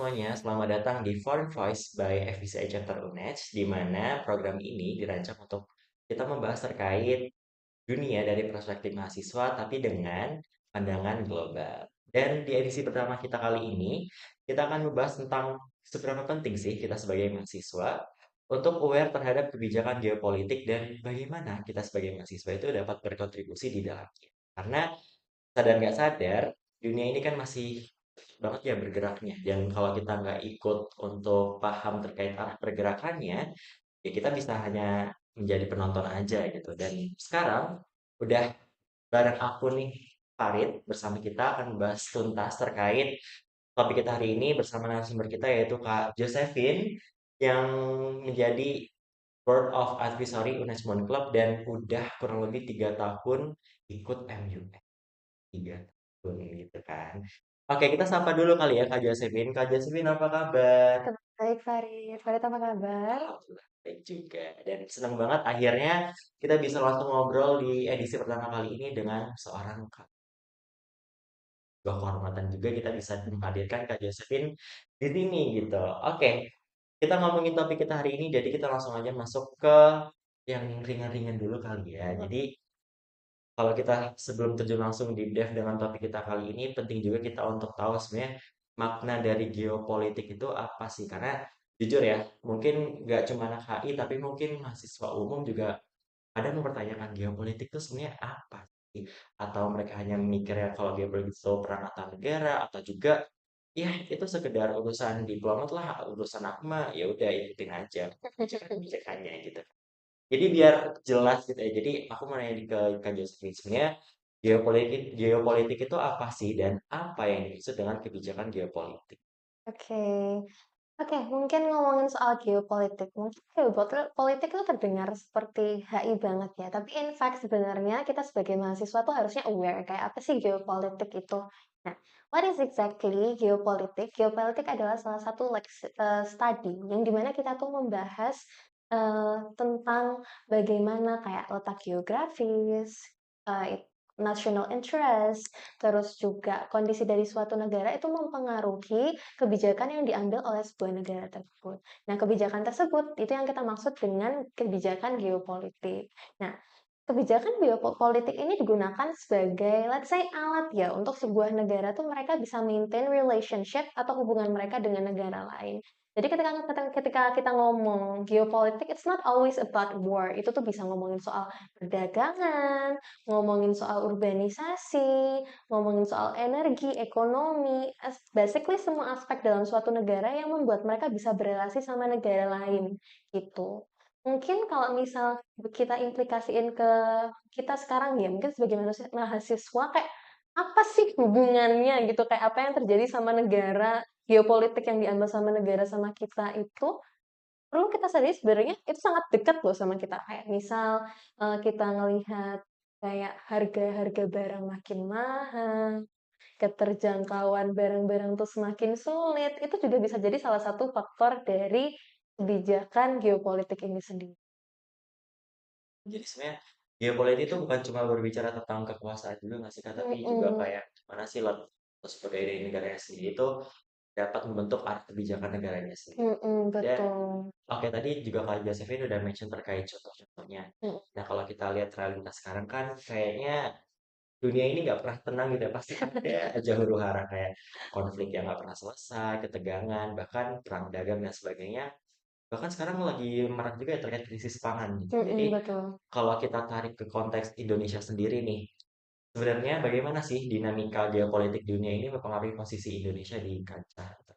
semuanya, selamat datang di Foreign Voice by FVCI Chapter UNED, di mana program ini dirancang untuk kita membahas terkait dunia dari perspektif mahasiswa, tapi dengan pandangan global. Dan di edisi pertama kita kali ini, kita akan membahas tentang seberapa penting sih kita sebagai mahasiswa untuk aware terhadap kebijakan geopolitik dan bagaimana kita sebagai mahasiswa itu dapat berkontribusi di dalamnya. Karena sadar nggak sadar, dunia ini kan masih banget ya bergeraknya. Dan kalau kita nggak ikut untuk paham terkait arah pergerakannya, ya kita bisa hanya menjadi penonton aja gitu. Dan sekarang udah bareng aku nih, Farid, bersama kita akan membahas tuntas terkait topik kita hari ini bersama narasumber kita yaitu Kak Josephine yang menjadi Board of Advisory Unestmon Club dan udah kurang lebih 3 tahun ikut MUN. 3 tahun gitu kan. Oke, kita sapa dulu kali ya Kak Josephine. Kak Josephine apa kabar? Baik Farid. Farid apa kabar? Alhamdulillah baik juga. Dan senang banget akhirnya kita bisa langsung ngobrol di edisi pertama kali ini dengan seorang Kak. Sebuah kehormatan juga kita bisa menghadirkan Kak Josephine di sini gitu. Oke, kita ngomongin topik kita hari ini, jadi kita langsung aja masuk ke yang ringan-ringan dulu kali ya. Jadi kalau kita sebelum terjun langsung di deep dengan topik kita kali ini, penting juga kita untuk tahu sebenarnya makna dari geopolitik itu apa sih? Karena jujur ya, mungkin nggak cuma anak HI, tapi mungkin mahasiswa umum juga ada mempertanyakan geopolitik itu sebenarnya apa sih? Atau mereka hanya mikirnya kalau geopolitik itu perang antar negara, atau juga ya itu sekedar urusan diplomat lah, urusan aku mah ya udah ikutin aja kebijakannya gitu. Jadi biar jelas gitu ya. Jadi aku mau nanya ke Kak Josephine sebenarnya geopolitik itu apa sih dan apa yang dimaksud dengan kebijakan geopolitik? Oke. Oke, mungkin ngomongin soal geopolitik. Mungkin geopolitik itu terdengar seperti HI banget ya. Tapi in fact sebenarnya kita sebagai mahasiswa tuh harusnya aware kayak apa sih geopolitik itu. Nah, what is exactly geopolitik? Geopolitik adalah salah satu study yang dimana kita tuh membahas tentang bagaimana kayak letak geografis, national interest, terus juga kondisi dari suatu negara itu mempengaruhi kebijakan yang diambil oleh sebuah negara tersebut. Nah, kebijakan tersebut itu yang kita maksud dengan kebijakan geopolitik. Nah, kebijakan geopolitik ini digunakan sebagai, let's say, alat ya untuk sebuah negara tuh mereka bisa maintain relationship atau hubungan mereka dengan negara lain. Jadi ketika kita ngomong geopolitik, it's not always about war. Itu tuh bisa ngomongin soal perdagangan, ngomongin soal urbanisasi, ngomongin soal energi, ekonomi, basically semua aspek dalam suatu negara yang membuat mereka bisa berelasi sama negara lain gitu. Mungkin kalau misal kita implikasiin ke kita sekarang ya, mungkin sebagai mahasiswa kayak apa sih hubungannya gitu, kayak apa yang terjadi sama negara, geopolitik yang diambil sama negara sama kita itu perlu kita sadari sebenarnya itu sangat dekat loh sama kita. Kayak misal, kita ngelihat kayak harga-harga barang makin mahal, keterjangkauan barang-barang tuh semakin sulit, itu juga bisa jadi salah satu faktor dari kebijakan geopolitik ini sendiri. Jadi sebenarnya geopolitik itu bukan cuma berbicara tentang kekuasaan juga nggak sih Kak, tapi juga Mhm, kayak gimana sih sebagai dari negaranya sendiri itu dapat membentuk arah kebijakan negaranya sendiri. Dan betul. oke tadi juga Kak Josephine udah mention terkait contoh-contohnya. Mhm, Nah kalau kita lihat realitas sekarang kan kayaknya dunia ini nggak pernah tenang gitu ya. Pasti ada aja huru-hara kayak konflik yang nggak pernah selesai, ketegangan, bahkan perang dagang dan sebagainya. Bahkan sekarang lagi marak juga ya terkait krisis pangan nih. Jadi betul. kalau kita tarik ke konteks Indonesia sendiri nih, sebenarnya bagaimana sih dinamika geopolitik dunia ini mempengaruhi posisi Indonesia di kancah?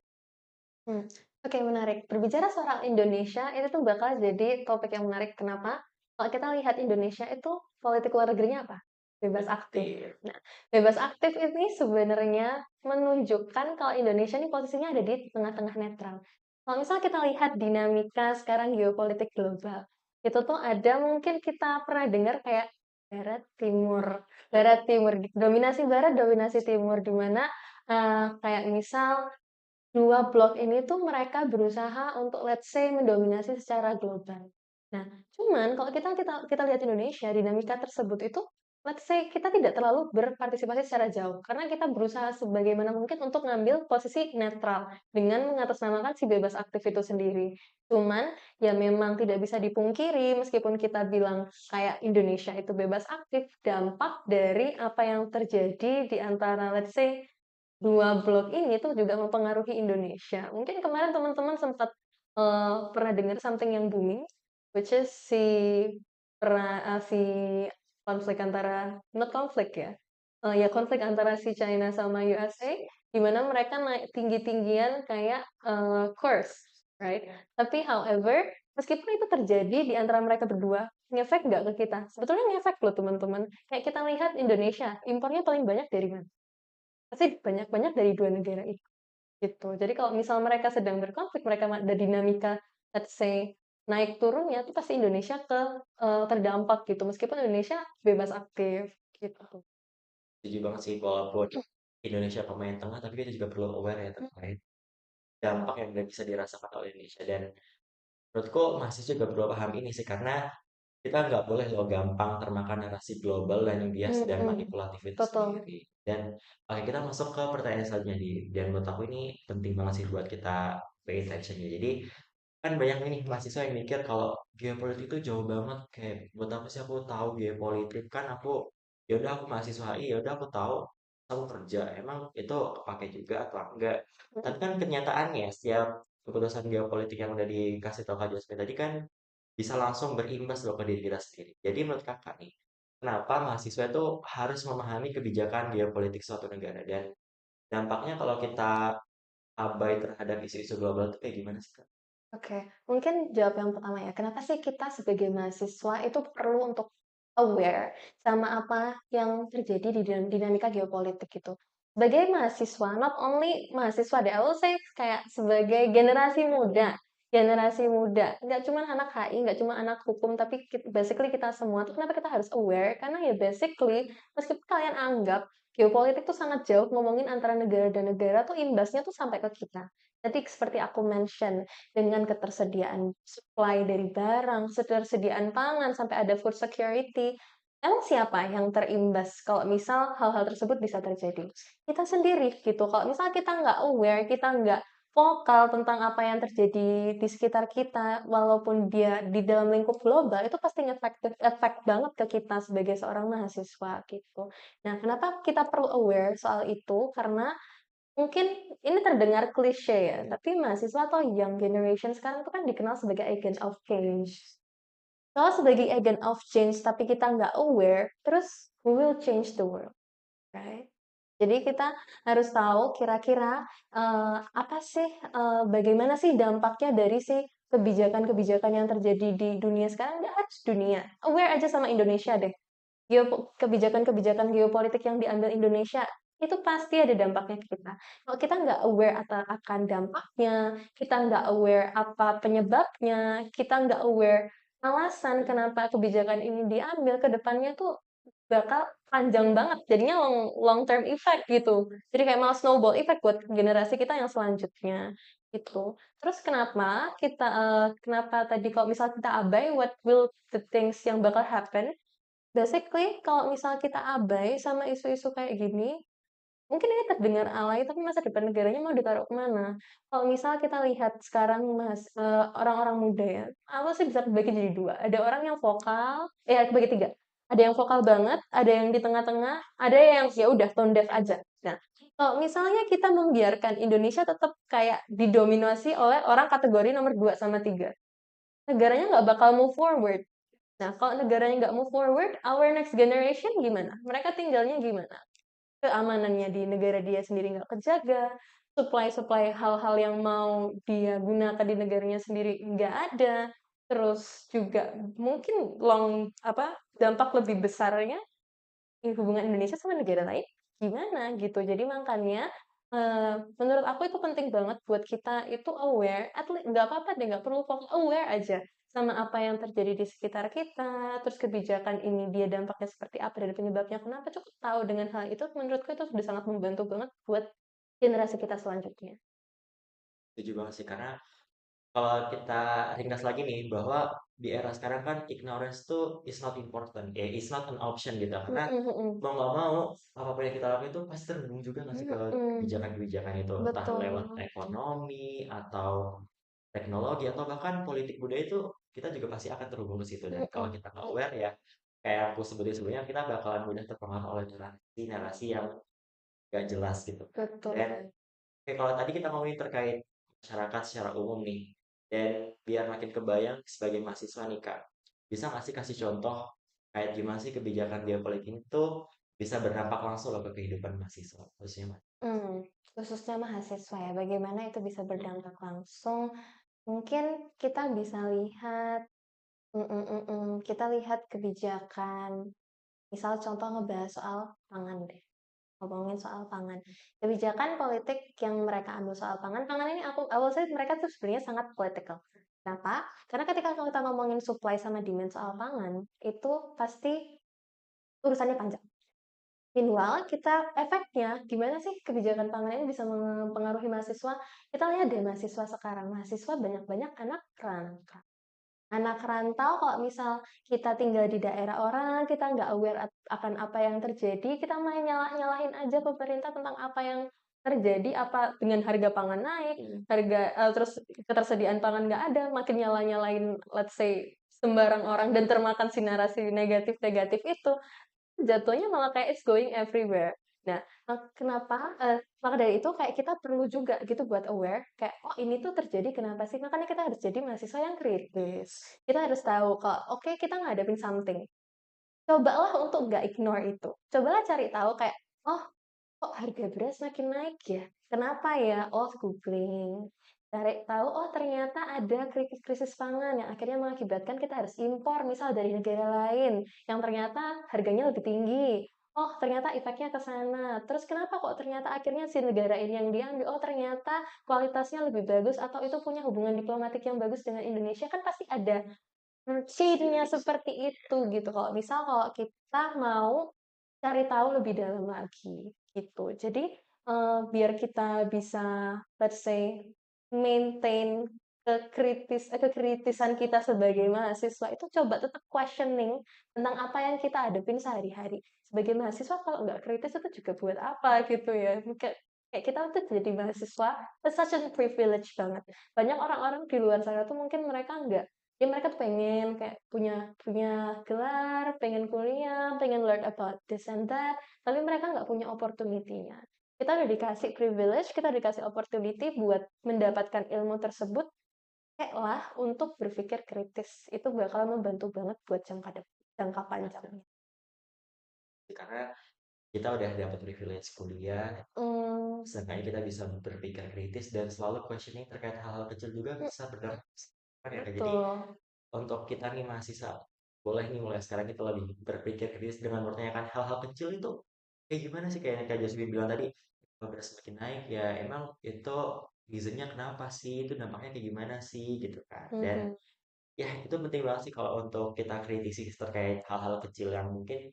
Mmm, oke menarik. Berbicara soal Indonesia, itu tuh bakal jadi topik yang menarik. Kenapa? Kalau kita lihat Indonesia itu politik luar negerinya apa? Bebas aktif. Betul. Nah, bebas aktif ini sebenarnya menunjukkan kalau Indonesia ini posisinya ada di tengah-tengah netral. Kalau misalnya kita lihat dinamika sekarang geopolitik global, itu tuh ada mungkin kita pernah dengar kayak barat timur gitu, dominasi timur, di mana, kayak misal 2 blok ini tuh mereka berusaha untuk let's say mendominasi secara global. Nah, cuman kalau kita kita kita lihat Indonesia, dinamika tersebut itu let's say kita tidak terlalu berpartisipasi secara jauh, karena kita berusaha sebagaimana mungkin untuk ngambil posisi netral dengan mengatasnamakan si bebas aktif itu sendiri. Cuman ya memang tidak bisa dipungkiri meskipun kita bilang kayak Indonesia itu bebas aktif, dampak dari apa yang terjadi di antara let's say dua blok ini tuh juga mempengaruhi Indonesia. Mungkin kemarin teman-teman sempat pernah dengar something yang booming, which is si konflik antara not konflik ya, ya konflik antara si China sama USA, di mana mereka naik tinggi-tinggian kayak course, right? Tapi however, meskipun itu terjadi di antara mereka berdua, ngefek nggak ke kita? Sebetulnya ngefek loh teman-teman. Kayak kita lihat Indonesia, impornya paling banyak dari mana? Pasti banyak-banyak dari dua negara itu. Gitu. Jadi kalau misal mereka sedang berkonflik, mereka ada dinamika, let's say, naik turunnya, itu pasti Indonesia terdampak gitu. Meskipun Indonesia bebas aktif gitu. Setuju banget sih, walaupun Indonesia pemain tengah, tapi kita juga perlu aware ya terkait dampak yang nggak bisa dirasakan oleh Indonesia. Dan menurutku masih juga perlu paham ini sih, karena kita nggak boleh loh gampang termakan narasi global dan bias dan Mm-mm. manipulatif itu Betul. sendiri. Dan oke, kita masuk ke pertanyaan selanjutnya nih. Dan menurut aku ini penting banget sih buat kita pay attention ya. Jadi kan banyak nih mahasiswa yang mikir kalau geopolitik itu jauh banget, kayak buat apa sih aku tahu geopolitik, kan aku ya udah aku mahasiswa HI, ya udah aku kerja, emang itu kepake juga atau enggak. Tapi kan kenyataannya setiap keputusan geopolitik yang udah dikasih tahu Kak Jasmine tadi kan bisa langsung berimbas loh ke diri kita sendiri. Jadi menurut kakak nih, kenapa mahasiswa itu harus memahami kebijakan geopolitik suatu negara, dan dampaknya kalau kita abai terhadap isu-isu global itu kayak gimana sih Kak? Oke, mungkin jawab yang pertama ya. Kenapa sih kita sebagai mahasiswa itu perlu untuk aware sama apa yang terjadi di dalam dinamika geopolitik itu? Sebagai mahasiswa, not only mahasiswa deh, I will say kayak sebagai generasi muda, nggak cuma anak HI, nggak cuma anak hukum, tapi basically kita semua tuh kenapa kita harus aware? Karena ya basically, meskipun kalian anggap geopolitik tuh sangat jauh ngomongin antara negara dan negara tuh imbasnya tuh sampai ke kita. Jadi seperti aku mention, dengan ketersediaan supply dari barang, ketersediaan pangan, sampai ada food security. Emang siapa yang terimbas kalau misal hal-hal tersebut bisa terjadi? Kita sendiri gitu. Kalau misal kita nggak aware, kita nggak vokal tentang apa yang terjadi di sekitar kita, walaupun dia di dalam lingkup global, itu pasti efek banget ke kita sebagai seorang mahasiswa gitu. Nah, kenapa kita perlu aware soal itu? Karena mungkin ini terdengar klise ya, tapi mahasiswa atau young generation sekarang itu kan dikenal sebagai agent of change. Kalau sebagai agent of change tapi kita nggak aware, terus we will change the world, right? Jadi kita harus tahu kira-kira apa sih, bagaimana sih dampaknya dari si kebijakan-kebijakan yang terjadi di dunia sekarang, nggak harus dunia. Aware aja sama Indonesia deh. Kebijakan-kebijakan geopolitik yang diambil Indonesia itu pasti ada dampaknya ke kita. Kalau kita nggak aware akan dampaknya, kita nggak aware apa penyebabnya, kita nggak aware alasan kenapa kebijakan ini diambil, ke depannya tuh bakal panjang banget. Jadinya long term effect gitu. Jadi kayak malah snowball effect buat generasi kita yang selanjutnya gitu. Terus kenapa tadi kalau misal kita abai, what will the things yang bakal happen? Basically, kalau misal kita abai sama isu-isu kayak gini, mungkin ini terdengar alay, tapi masa depan negaranya mau ditaruh kemana? Kalau misal kita lihat sekarang orang-orang muda ya, aku sih bisa kebagi jadi dua. Ada orang yang vokal, kebagi tiga. Ada yang vokal banget, ada yang di tengah-tengah, ada yang ya udah tone deaf aja. Nah, kalau misalnya kita membiarkan Indonesia tetap kayak didominasi oleh orang kategori nomor 2 sama 3, negaranya nggak bakal move forward. Nah, kalau negaranya nggak move forward, our next generation gimana? Mereka tinggalnya gimana? Keamanannya di negara dia sendiri nggak kejaga, supply-supply hal-hal yang mau dia gunakan di negaranya sendiri nggak ada, terus juga mungkin dampak lebih besarnya hubungan Indonesia sama negara lain gimana gitu. Jadi makanya menurut aku itu penting banget buat kita itu aware, at least nggak apa-apa deh, nggak perlu fokus, aware aja sama apa yang terjadi di sekitar kita, terus kebijakan ini dia dampaknya seperti apa dan penyebabnya kenapa, cukup tahu dengan hal itu menurutku itu sudah sangat membantu banget buat generasi kita selanjutnya. Setuju banget sih, karena kalau kita ringkas lagi nih bahwa di era sekarang kan ignorance tuh is not important, ya is not an option gitu. Karena Mhm mhm. mau nggak mau apapun yang kita lakukan itu pasti terhubung juga nggak sih ke Mhm. kebijakan-kebijakan itu, entah lewat Betul. ekonomi atau teknologi atau bahkan politik budaya itu kita juga pasti akan terhubung ke situ. Dan kalau Mhm. kita nggak aware ya kayak aku sebutin sebelumnya kita bakalan mudah terpengaruh oleh narasi-narasi yang gak jelas gitu kan. Dan Betul. kayak kalau tadi kita ngomongin terkait masyarakat secara umum nih, dan biar makin kebayang sebagai mahasiswa nih Kak, bisa nggak sih kasih contoh kayak gimana sih kebijakan geopolitik itu bisa berdampak langsung loh ke kehidupan mahasiswa, khususnya Mmm, khususnya mahasiswa ya, bagaimana itu bisa berdampak langsung, mungkin kita bisa lihat kita lihat kebijakan, misal contoh ngebahas soal pangan deh, ngomongin soal pangan. Kebijakan politik yang mereka ambil soal pangan, pangan ini I will say mereka tuh sebenarnya sangat political. Kenapa? Karena ketika kita ngomongin supply sama demand soal pangan, itu pasti urusannya panjang. Meanwhile, kita efeknya gimana sih kebijakan pangan ini bisa mempengaruhi mahasiswa? Kita lihat deh mahasiswa sekarang, mahasiswa banyak-banyak anak rantau. Anak rantau kalau misal kita tinggal di daerah orang, kita nggak aware akan apa yang terjadi, kita main nyalah-nyalahin aja pemerintah tentang apa yang terjadi, apa dengan harga pangan naik, terus ketersediaan pangan nggak ada, makin nyala-nyalahin let's say sembarang orang dan termakan si narasi negatif-negatif itu. Jatuhnya malah kayak it's going everywhere. Nah, kenapa, maka dari itu kayak kita perlu juga gitu buat aware, kayak, "Oh ini tuh terjadi kenapa sih?" Makanya kita harus jadi mahasiswa yang kritis. Kita harus tahu kalau, oke kita ngadepin something, cobalah untuk nggak ignore itu. Cobalah cari tahu kayak, "Oh kok harga beras makin naik ya? Kenapa ya?" Oh googling, cari tahu, oh ternyata ada krisis pangan yang akhirnya mengakibatkan kita harus impor misal dari negara lain, yang ternyata harganya lebih tinggi. Oh ternyata efeknya ke sana. Terus kenapa kok ternyata akhirnya si negara ini yang diambil? Oh ternyata kualitasnya lebih bagus atau itu punya hubungan diplomatik yang bagus dengan Indonesia, kan pasti ada chain-nya seperti itu gitu. Kalau kita mau cari tahu lebih dalam lagi, gitu. Jadi, biar kita bisa, let's say, maintain kekritisan kita sebagai mahasiswa itu coba tetap questioning tentang apa yang kita hadapin sehari-hari. Sebagai mahasiswa kalau nggak kritis itu juga buat apa gitu ya. Kayak kayak kita tuh jadi mahasiswa, it's such a privilege banget. Banyak orang-orang di luar sana tuh mungkin mereka nggak, ya mereka tuh pengen kayak punya punya gelar, pengen kuliah, pengen learn about this and that, tapi mereka nggak punya opportunity-nya. Kita udah dikasih privilege, kita dikasih opportunity buat mendapatkan ilmu tersebut, lah untuk berpikir kritis. Itu bakal membantu banget buat jangka panjang. karena kita udah dapat privilege kuliah, Mmm, sedangkan kita bisa berpikir kritis dan selalu questioning terkait hal-hal kecil juga mhm, bisa berdampak kan ya Kak. Jadi betul. untuk kita nih mahasiswa, boleh nih mulai sekarang kita lebih berpikir kritis dengan mempertanyakan hal-hal kecil itu kayak gimana sih kayak yang Kak Jasmine bilang tadi, kalau beras semakin naik ya emang itu reasonnya kenapa sih, itu dampaknya kayak gimana sih gitu kan. Dan Mhm, ya itu penting banget sih kalau untuk kita kritisi terkait hal-hal kecil yang mungkin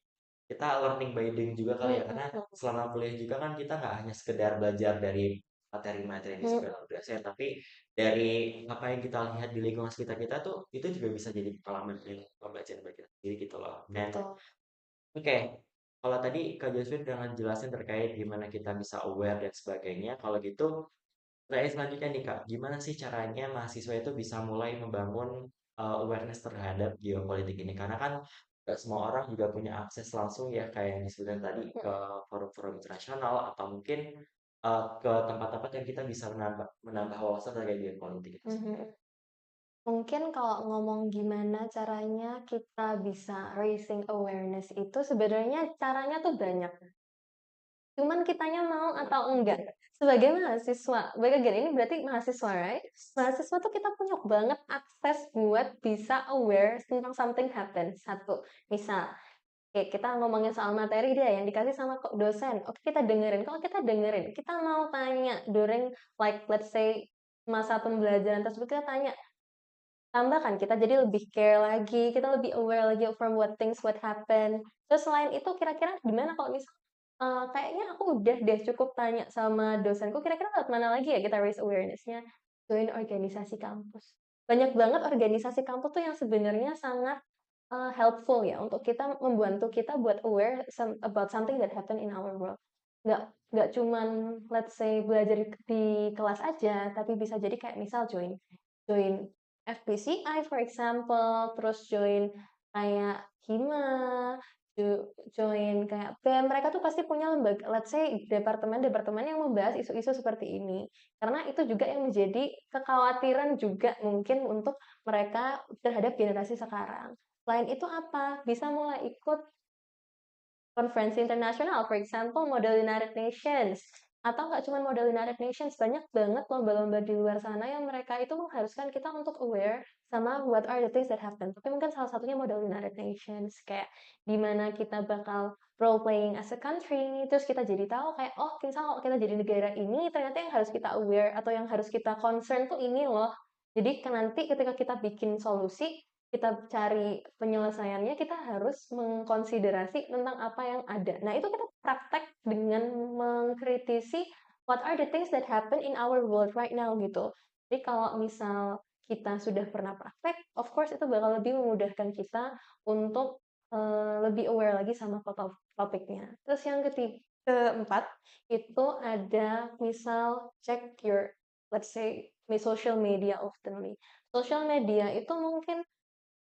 kita learning by doing juga kali ya, karena mhm, selama kuliah juga kan kita nggak hanya sekedar belajar dari materi-materi di mhm, sekolah dosen, tapi dari apa yang kita lihat di lingkungan sekitar kita tuh itu juga bisa jadi pengalaman pembelajaran bagi kita sendiri gitu loh. Dan betul. oke, kalau tadi Kak Joshua udah ngejelasin terkait gimana kita bisa aware dan sebagainya, kalau gitu pertanyaan selanjutnya nih Kak, gimana sih caranya mahasiswa itu bisa mulai membangun awareness terhadap geopolitik ini? Karena kan nggak semua orang juga punya akses langsung ya kayak yang disebutkan tadi ke Mhm, forum-forum internasional atau mungkin ke tempat-tempat yang kita bisa menambah wawasan terkait geopolitik itu sendiri. mhm. Mungkin kalau ngomong gimana caranya kita bisa raising awareness itu sebenarnya caranya tuh banyak. Cuman kitanya mau atau enggak. Sebagai mahasiswa, baik again ini berarti mahasiswa, right? Mahasiswa tuh kita punya banget akses buat bisa aware tentang something happen. Satu, misal, oke kita ngomongin soal materi dia yang dikasih sama dosen. Oke kita dengerin. Kalau kita dengerin, kita mau tanya during like let's say masa pembelajaran tersebut kita tanya, tambah kan kita jadi lebih care lagi, kita lebih aware lagi from what happen. Terus selain itu kira-kira gimana kalau misal, kayaknya aku udah deh cukup tanya sama dosenku, kira-kira lewat mana lagi ya kita raise awareness-nya? join organisasi kampus. Banyak banget organisasi kampus tuh yang sebenarnya sangat helpful ya untuk kita membantu kita buat aware about something that happen in our world. Nggak cuman let's say belajar di kelas aja, tapi bisa jadi kayak misal join FPCI for example, terus join kayak Hima, join kayak BEM, mereka tuh pasti punya lembaga, let's say departemen-departemen yang membahas isu-isu seperti ini. Karena itu juga yang menjadi kekhawatiran juga mungkin untuk mereka terhadap generasi sekarang. Selain itu apa? Bisa mulai ikut konferensi internasional, for example, Model United Nations. Atau nggak cuma Model United Nations, banyak banget lomba-lomba di luar sana yang mereka itu mengharuskan kita untuk aware sama what are the things that happen. Tapi mungkin salah satunya Model United Nations, kayak dimana kita bakal role playing as a country, terus kita jadi tahu kayak, oh misal kalau kita jadi negara ini, ternyata yang harus kita aware atau yang harus kita concern tuh ini loh. Jadi nanti ketika kita bikin solusi, kita cari penyelesaiannya, kita harus mengkonsiderasi tentang apa yang ada. Nah, itu kita praktek dengan mengkritisi what are the things that happen in our world right now gitu. Jadi kalau misal kita sudah pernah praktek, of course itu bakal lebih memudahkan kita untuk lebih aware lagi sama topiknya. Terus yang keempat itu ada misal check your let's say social media oftenly. Social media itu mungkin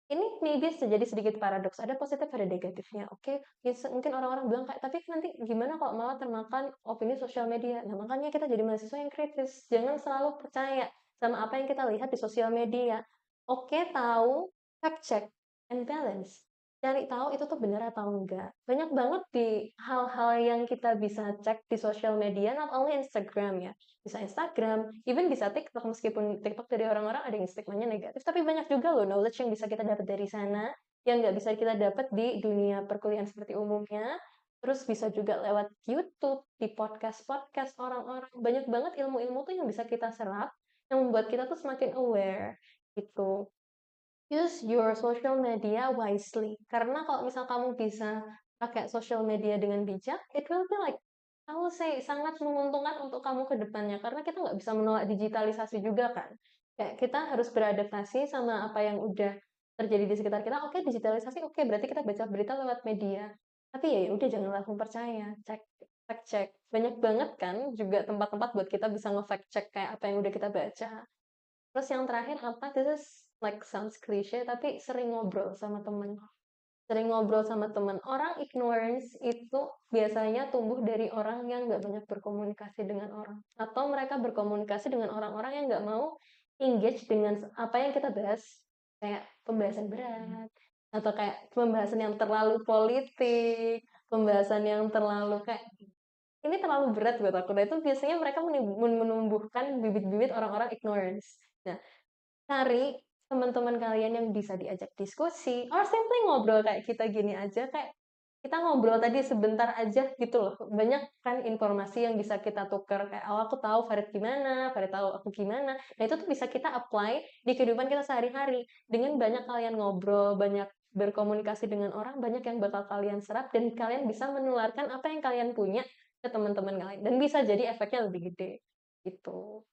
ini maybe jadi sedikit paradoks, ada positif ada negatifnya. Oke, mungkin orang-orang bilang kayak, tapi nanti gimana kalau malah termakan opini sosial media? Nah, makanya kita jadi mahasiswa yang kritis. Jangan selalu percaya sama apa yang kita lihat di sosial media. Oke, tahu, fact check, and balance. Cari tahu itu tuh benar atau enggak. Banyak banget di hal-hal yang kita bisa cek di sosial media, not only Instagram ya. Bisa Instagram, even bisa TikTok, meskipun TikTok dari orang-orang ada yang stigmanya negatif, tapi banyak juga loh knowledge yang bisa kita dapat dari sana, yang nggak bisa kita dapat di dunia perkuliahan seperti umumnya. Terus bisa juga lewat YouTube, di podcast-podcast orang-orang. Banyak banget ilmu-ilmu tuh yang bisa kita serap, yang membuat kita tuh semakin aware gitu. Use your social media wisely. Karena kalau misal kamu bisa pakai social media dengan bijak, it will be like, I will say, sangat menguntungkan untuk kamu ke depannya. Karena kita nggak bisa menolak digitalisasi juga kan. Kayak kita harus beradaptasi sama apa yang udah terjadi di sekitar kita. Oke, digitalisasi, oke, berarti kita baca berita lewat media. Tapi ya udah jangan langsung percaya. Cek, fact check. Banyak banget kan juga tempat-tempat buat kita bisa nge-fact check kayak apa yang udah kita baca. Terus yang terakhir apa? This is like sounds cliche, tapi sering ngobrol sama temen. Sering ngobrol sama temen. Orang ignorance itu biasanya tumbuh dari orang yang nggak banyak berkomunikasi dengan orang. Atau mereka berkomunikasi dengan orang-orang yang nggak mau engage dengan apa yang kita bahas. Kayak pembahasan berat. Atau kayak pembahasan yang terlalu politik. Pembahasan yang terlalu kayak ini terlalu berat buat aku. Nah itu biasanya mereka menumbuhkan bibit-bibit orang-orang ignorance. Nah, cari teman-teman kalian yang bisa diajak diskusi, or simply ngobrol kayak kita gini aja, kayak kita ngobrol tadi sebentar aja gitu loh. Banyak kan informasi yang bisa kita tukar, kayak oh aku tahu Farid gimana, Farid tahu aku gimana. Nah itu tuh bisa kita apply di kehidupan kita sehari-hari. Dengan banyak kalian ngobrol, banyak berkomunikasi dengan orang, banyak yang bakal kalian serap dan kalian bisa menularkan apa yang kalian punya ke teman-teman kalian. Dan bisa jadi efeknya lebih gede gitu.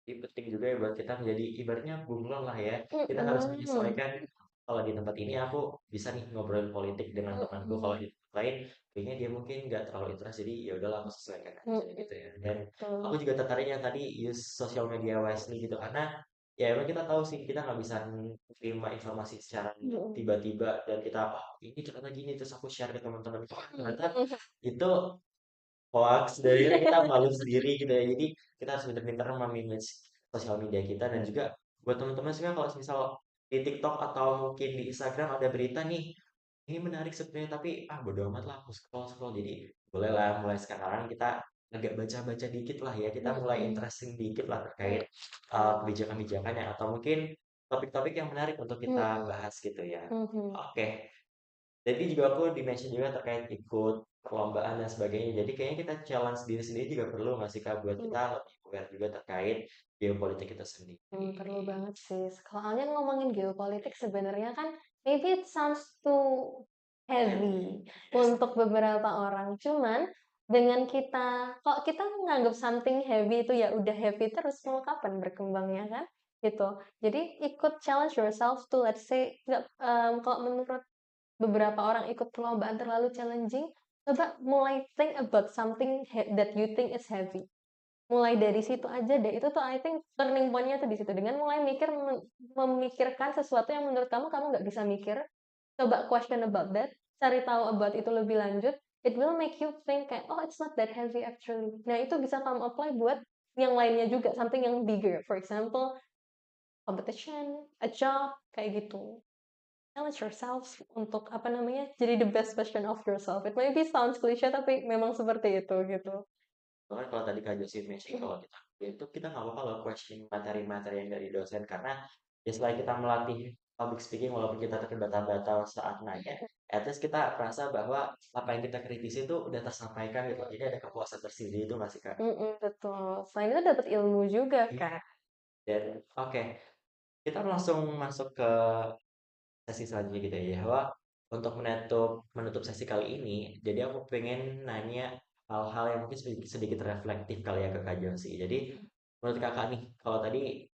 Jadi penting juga ya buat kita menjadi ibaratnya bunglon lah ya. Kita harus Mm-mm. menyesuaikan. Kalau di tempat ini aku bisa nih ngobrolin politik dengan temanku. Kalau Mm-mm. di tempat lain kayaknya dia mungkin nggak terlalu interest. Jadi ya udahlah aku sesuaikan aja Mm-mm. gitu ya. Dan aku Betul. juga tertarik yang tadi use social media wisely gitu karena ya emang kita tahu sih kita nggak bisa terima informasi secara Mm-mm. tiba-tiba dan kita oh ini ternyata gini terus aku share ke teman-teman. Wah, ternyata Mm-mm. itu hoax dari kita malu sendiri gitu ya jadi kita harus pintar-pintar memanage sosial media kita dan juga buat teman-teman juga kalau misal di TikTok atau mungkin di Instagram ada berita nih ini menarik sebenarnya tapi bodo amat lah aku scroll scroll jadi boleh lah mulai sekarang kita agak baca-baca dikit lah ya kita mulai Mm-mm. interesting dikit lah terkait Betul. kebijakan-kebijakannya atau mungkin topik-topik yang menarik untuk kita Mm-mm. bahas gitu ya. Mhm. Oke, jadi juga aku di-mention juga terkait ikut perlombaan dan sebagainya. Jadi kayaknya kita challenge diri sendiri juga perlu nggak sih Kak buat Mhm. kita lebih aware juga terkait geopolitik kita sendiri. Perlu banget sih. Soalnya ngomongin geopolitik sebenarnya kan maybe it sounds too heavy untuk beberapa orang. Cuman dengan kita kalau kita nganggap something heavy itu ya udah heavy terus, mau kapan berkembangnya kan? Gitu. Jadi ikut challenge yourself to let's say nggak, kalau menurut beberapa orang ikut perlombaan terlalu challenging, coba mulai think about something that you think is heavy. Mulai dari situ aja deh, itu tuh I think turning point-nya tuh di situ. Dengan mulai memikirkan sesuatu yang menurut kamu nggak bisa mikir, coba question about that, cari tahu about itu lebih lanjut, it will make you think kayak, oh it's not that heavy actually. Nah itu bisa kamu apply buat yang lainnya juga, something yang bigger. For example, competition, a job, kayak gitu. Challenge yourself untuk apa namanya, jadi the best version of yourself. It maybe sounds cliche tapi memang seperti itu gitu. Bahkan kalau tadi Kak Josi mention kalau kita itu kita nggak apa-apa loh questioning materi-materi yang dari dosen karena ya selain kita melatih public speaking walaupun kita terbata-bata saat nanya, at least kita merasa bahwa apa yang kita kritisi itu udah tersampaikan gitu. Jadi ada kepuasan tersendiri itu masih Kak. Betul. Selain itu dapat ilmu juga Iya. kan. Dan oke, kita langsung masuk ke sesi selanjutnya gitu ya. Bahwa untuk menutup sesi kali ini, jadi aku pengen nanya hal-hal yang mungkin sedikit reflektif kali ya ke Kak Jonsi. Jadi menurut kakak nih, kalau tadi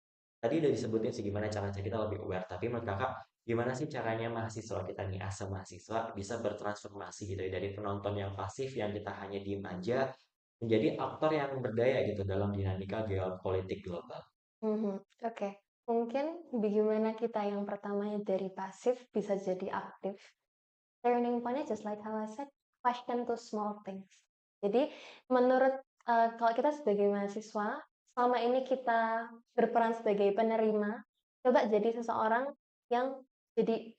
udah disebutin sih gimana cara kita lebih aware. Tapi menurut kakak, gimana sih caranya mahasiswa kita nih, asa mahasiswa bisa bertransformasi gitu ya dari penonton yang pasif yang kita hanya diem aja menjadi aktor yang berdaya gitu dalam dinamika geopolitik global. Mhm, oke. Mungkin bagaimana kita yang pertamanya dari pasif bisa jadi aktif. Turning point-nya just like how I said, question to small things. Jadi menurut kalau kita sebagai mahasiswa, selama ini kita berperan sebagai penerima, coba jadi seseorang yang jadi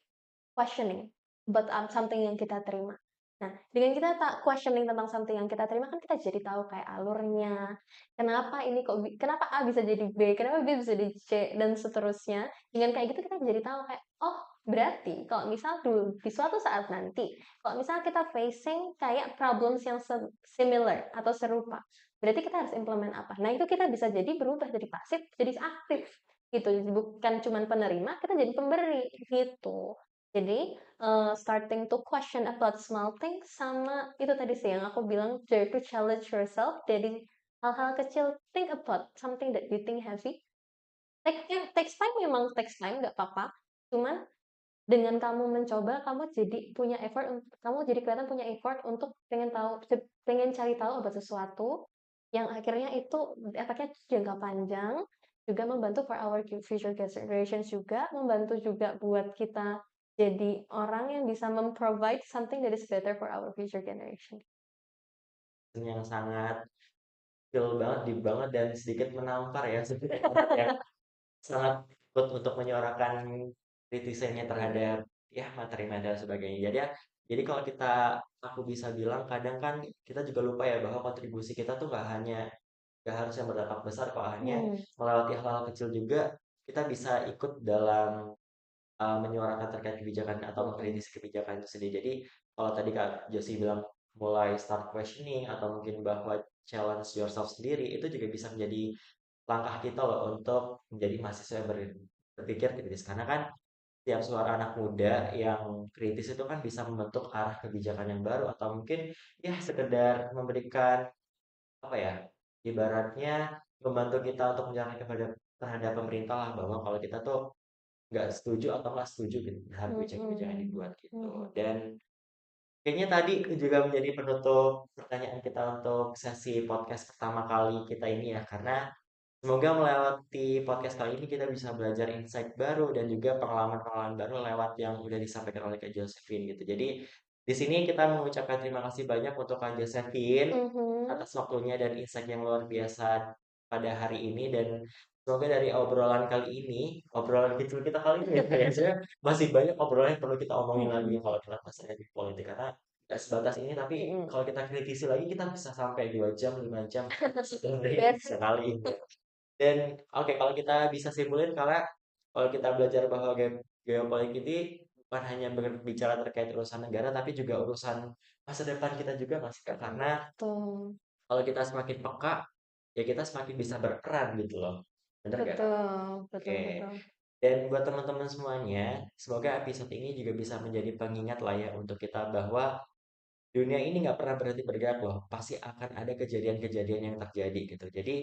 questioning about something yang kita terima. Nah, dengan kita tak questioning tentang something yang kita terima kan kita jadi tahu kayak alurnya, kenapa ini kok kenapa A bisa jadi B, kenapa B bisa jadi C dan seterusnya. Dengan kayak gitu kita jadi tahu kayak oh, berarti kalau misal dulu di suatu saat nanti, kalau misal kita facing kayak problems yang similar atau serupa, berarti kita harus implement apa. Nah, itu kita bisa jadi berubah dari pasif jadi aktif gitu. Bukan cuma penerima, kita jadi pemberi gitu. Jadi, starting to question about small things sama itu tadi sih yang aku bilang dare to challenge yourself dari hal-hal kecil. Think about something that you think heavy. Takes time memang takes time, nggak apa-apa. Cuman dengan kamu mencoba, kamu jadi punya effort, kamu jadi kelihatan punya effort untuk pengen cari tahu about sesuatu yang akhirnya itu efeknya jangka panjang, juga membantu for our future generations juga, membantu juga buat kita jadi orang yang bisa memprovide something that is better for our future generation. Yang sangat feel banget, deep banget dan sedikit menampar ya sebenarnya yang sangat ikut untuk menyuarakan kritisennya terhadap ya materi-materi dan sebagainya. Jadi kalau aku bisa bilang kadang kan kita juga lupa ya bahwa kontribusi kita tuh gak harus yang berdampak besar, kok hanya Hmm. melewati hal-hal kecil juga kita bisa ikut dalam menyuarakan terkait kebijakan atau Mm-mm. mengkritisi kebijakan itu sendiri. Jadi kalau tadi Kak Josi bilang mulai start questioning atau mungkin bahwa challenge yourself sendiri itu juga bisa menjadi langkah kita loh untuk menjadi mahasiswa yang berpikir kritis karena kan tiap suara anak muda yang kritis itu kan bisa membentuk arah kebijakan yang baru atau mungkin ya sekedar memberikan apa ya ibaratnya membantu kita untuk menjalankan kepada terhadap pemerintah lah bahwa kalau kita tuh nggak setuju atau nggak setuju gitu terhadap kebijakan-kebijakan yang Mm-mm. dibuat gitu Mhm. dan kayaknya tadi juga menjadi penutup pertanyaan kita untuk sesi podcast pertama kali kita ini ya karena semoga melewati podcast kali ini kita bisa belajar insight baru dan juga pengalaman-pengalaman baru lewat yang udah disampaikan oleh Kak Josephine gitu. Jadi di sini kita mengucapkan terima kasih banyak untuk Kak Josephine Mhm. atas waktunya dan insight yang luar biasa pada hari ini dan semoga dari obrolan kali ini, obrolan kecil kita kali ini ya kayaknya masih banyak obrolan yang perlu kita omongin lagi Mhm. kalau kita bahas di politik karena nggak sebatas ini tapi Mhm. kalau kita kritisi lagi kita bisa sampai 2 jam 5 jam sebenarnya Better. sekali dan oke kalau kita bisa simpulin karena kalau kita belajar bahwa geopolitik ini bukan hanya berbicara terkait urusan negara tapi juga urusan masa depan kita juga Mas Kak. Karena Betul. kalau kita semakin peka ya kita semakin bisa berperan gitu loh. Bener gak Kak? Betul, betul, Oke. betul. Dan buat teman-teman semuanya, semoga episode ini juga bisa menjadi pengingat lah ya untuk kita bahwa dunia ini nggak pernah berhenti bergerak loh. Pasti akan ada kejadian-kejadian yang terjadi gitu. Jadi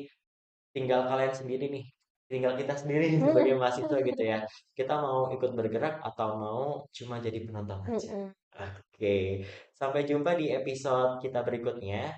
tinggal kalian sendiri nih, tinggal kita sendiri sebagai Mhm. mahasiswa gitu ya. Kita mau ikut bergerak atau mau cuma jadi penonton aja. Mhm. Oke, sampai jumpa di episode kita berikutnya.